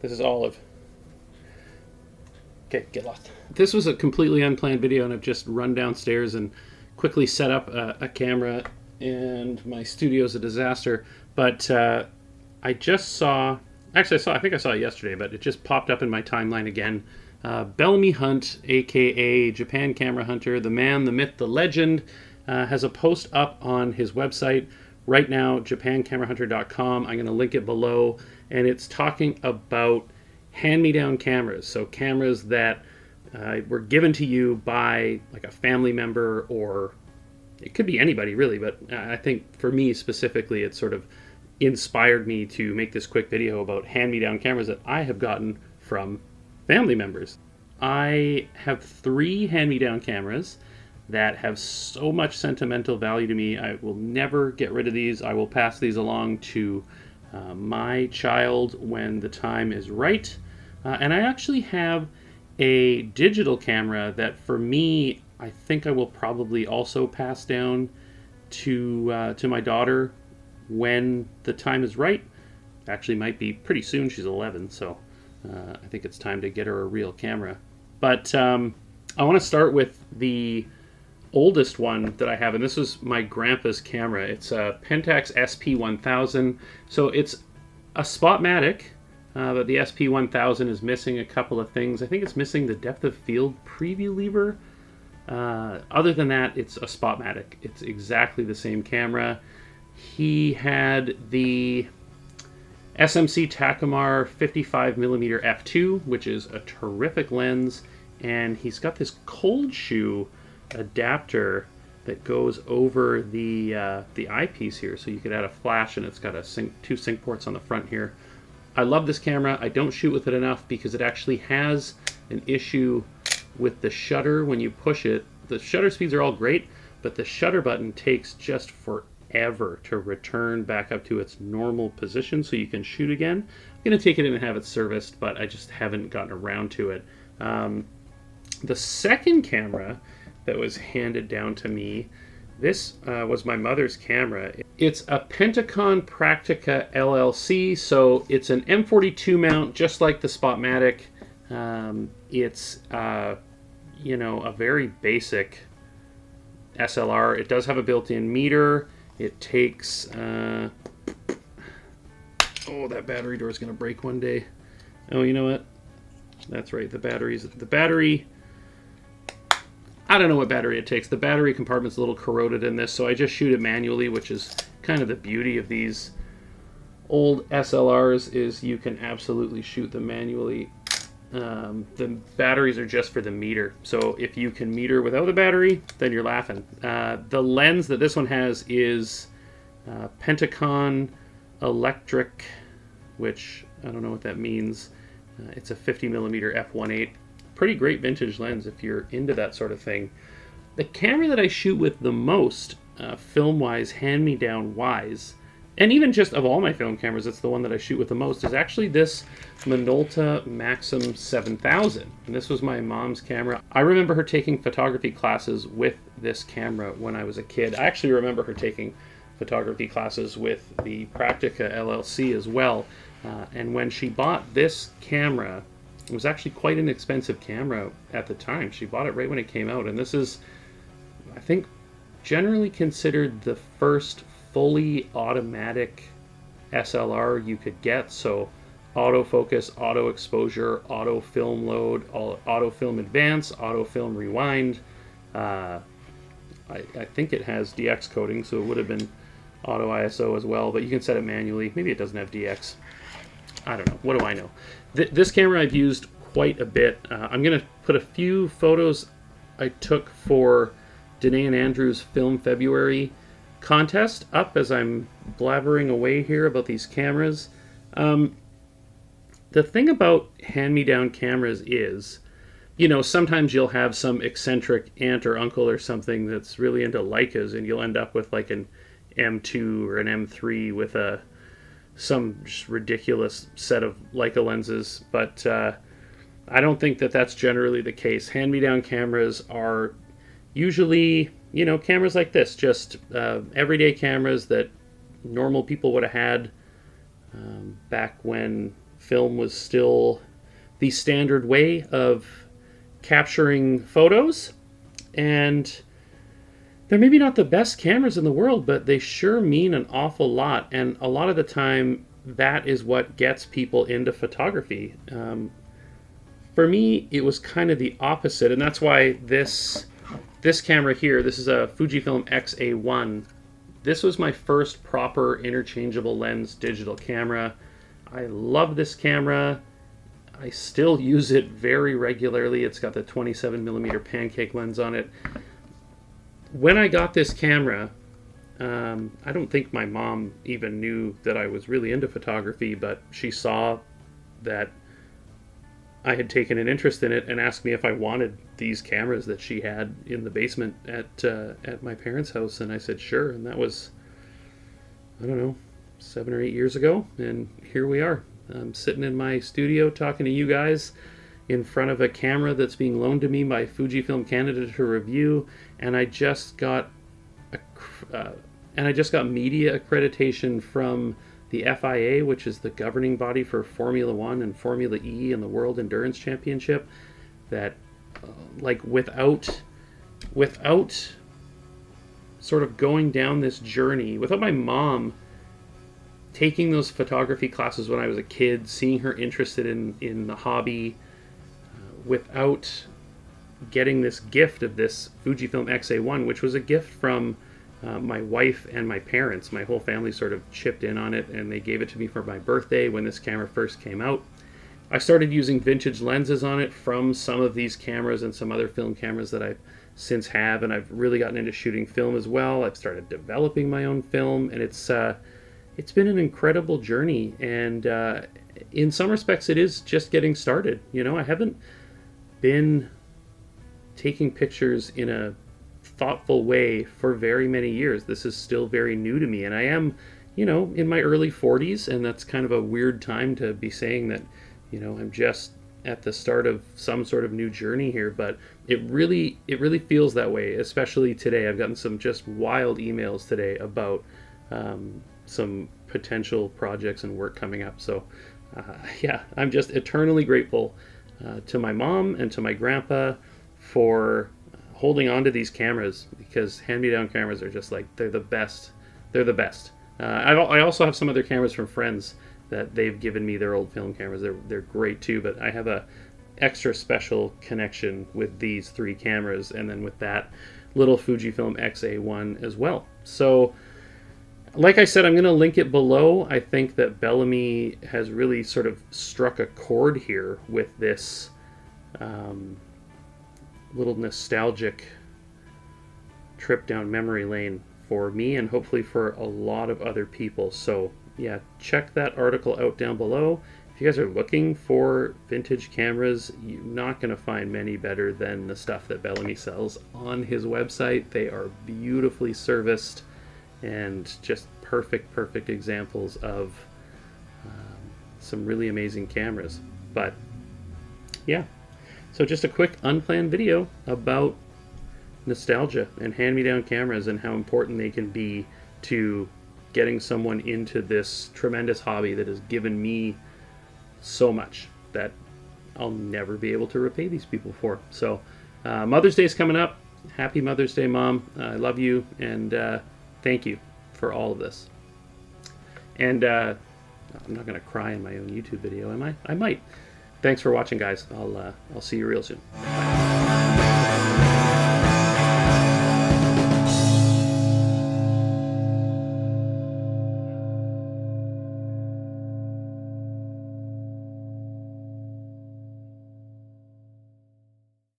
This is Olive. Okay, get lost. This was a completely unplanned video, and I've just run downstairs and quickly set up a camera, and my studio's a disaster. But I just saw, actually I think I saw it yesterday, but it just popped up in my timeline again. Bellamy Hunt, aka Japan Camera Hunter, the man, the myth, the legend, has a post up on his website right now, japancameraHunter.com. I'm going to link it below, and it's talking about hand-me-down cameras. So cameras that were given to you by like a family member, or it could be anybody really, but I think for me specifically, it sort of inspired me to make this quick video about hand-me-down cameras that I have gotten from family members. I have 3 hand-me-down cameras that have so much sentimental value to me. I will never get rid of these. I will pass these along to my child when the time is right. And I actually have a digital camera that for me, I think I will probably also pass down to my daughter when the time is right. Actually might be pretty soon. She's 11, so I think it's time to get her a real camera. But I want to start with the oldest one that I have, and this was my grandpa's camera. It's a Pentax SP1000. So it's a Spotmatic, but the SP1000 is missing a couple of things. I think it's missing the depth of field preview lever. Other than that, it's a Spotmatic. It's exactly the same camera. He had the SMC Takumar 55mm f2, which is a terrific lens, and he's got this cold shoe adapter that goes over the eyepiece here, so you could add a flash, and it's got a 2 sync ports on the front here. I love this camera. I don't shoot with it enough because it actually has an issue with the shutter when you push it. The shutter speeds are all great, but the shutter button takes just forever to return back up to its normal position so you can shoot again. I'm going to take it in and have it serviced, but I just haven't gotten around to it. The second camera that was handed down to me, this was my mother's camera. It's a Pentacon Practica LLC, so it's an M42 mount, just like the Spotmatic. It's you know, a very basic SLR. It does have a built-in meter. It takes oh, that battery door is going to break one day. Oh, you know what? That's right. The battery. I don't know what battery it takes. The battery compartment's a little corroded in this, so I just shoot it manually, which is kind of the beauty of these old SLRs, is you can absolutely shoot them manually. The batteries are just for the meter, so if you can meter without the battery, then you're laughing. The lens that this one has is Pentacon Electric, which I don't know what that means. It's a 50mm f1.8. Pretty great vintage lens if you're into that sort of thing. The camera that I shoot with the most, film-wise, hand-me-down-wise, and even just of all my film cameras, it's the one that I shoot with the most, is actually this Minolta Maxim 7000. And this was my mom's camera. I remember her taking photography classes with this camera when I was a kid. I actually remember her taking photography classes with the Practica LLC as well. And when she bought this camera, it was actually quite an expensive camera at the time. She bought it right when it came out, and this is, I think, generally considered the first fully automatic SLR you could get. So autofocus, auto exposure, auto film load, auto film advance, auto film rewind. I think it has DX coding, so it would have been auto ISO as well, but you can set it manually. Maybe it doesn't have DX. I don't know. What do I know? This camera I've used quite a bit. I'm going to put a few photos I took for Danae and Andrew's Film February contest up as I'm blabbering away here about these cameras. The thing about hand-me-down cameras is, you know, sometimes you'll have some eccentric aunt or uncle or something that's really into Leicas, and you'll end up with like an M2 or an M3 with some just ridiculous set of Leica lenses, but I don't think that that's generally the case. Hand-me-down cameras are usually, you know, cameras like this, just everyday cameras that normal people would have had back when film was still the standard way of capturing photos. And they're maybe not the best cameras in the world, but they sure mean an awful lot. And a lot of the time, that is what gets people into photography. For me, it was kind of the opposite, and that's why this camera here, this is a Fujifilm Xa1. This was my first proper interchangeable lens digital camera. I love this camera. I still use it very regularly. It's got the 27mm pancake lens on it. When I got this camera, I don't think my mom even knew that I was really into photography, but she saw that I had taken an interest in it and asked me if I wanted these cameras that she had in the basement at my parents' house, and I said sure, and that was, I don't know, 7 or 8 years ago, and here we are. I'm sitting in my studio talking to you guys in front of a camera that's being loaned to me by Fujifilm Canada to review, and I just got media accreditation from the FIA, which is the governing body for Formula One and Formula E and the World Endurance Championship, that like without sort of going down this journey, without my mom taking those photography classes when I was a kid, seeing her interested in the hobby, without getting this gift of this Fujifilm Xa1, which was a gift from my wife and my parents. My whole family sort of chipped in on it, and they gave it to me for my birthday when this camera first came out. I started using vintage lenses on it from some of these cameras and some other film cameras that I since have, and I've really gotten into shooting film as well. I've started developing my own film, and it's been an incredible journey, and in some respects it is just getting started. You know, I haven't been taking pictures in a thoughtful way for very many years. This is still very new to me, and I am, you know, in my early 40s, and that's kind of a weird time to be saying that, you know, I'm just at the start of some sort of new journey here, but it really feels that way, especially today. I've gotten some just wild emails today about some potential projects and work coming up. So yeah, I'm just eternally grateful to my mom and to my grandpa for holding on to these cameras, because hand-me-down cameras are just like, they're the best. They're the best. I also have some other cameras from friends that they've given me, their old film cameras. They're great too, but I have a extra special connection with these 3 cameras, and then with that little Fujifilm Xa1 as well. So like I said, I'm going to link it below. I think that Bellamy has really sort of struck a chord here with this little nostalgic trip down memory lane for me, and hopefully for a lot of other people. So yeah, check that article out down below. If you guys are looking for vintage cameras, you're not going to find many better than the stuff that Bellamy sells on his website. They are beautifully serviced and just perfect examples of some really amazing cameras. But yeah, so just a quick unplanned video about nostalgia and hand-me-down cameras and how important they can be to getting someone into this tremendous hobby that has given me so much that I'll never be able to repay these people for. So Mother's Day is coming up. Happy Mother's Day, Mom. I love you, and thank you for all of this. And I'm not going to cry in my own YouTube video, am I? I might. Thanks for watching, guys. I'll see you real soon. Bye.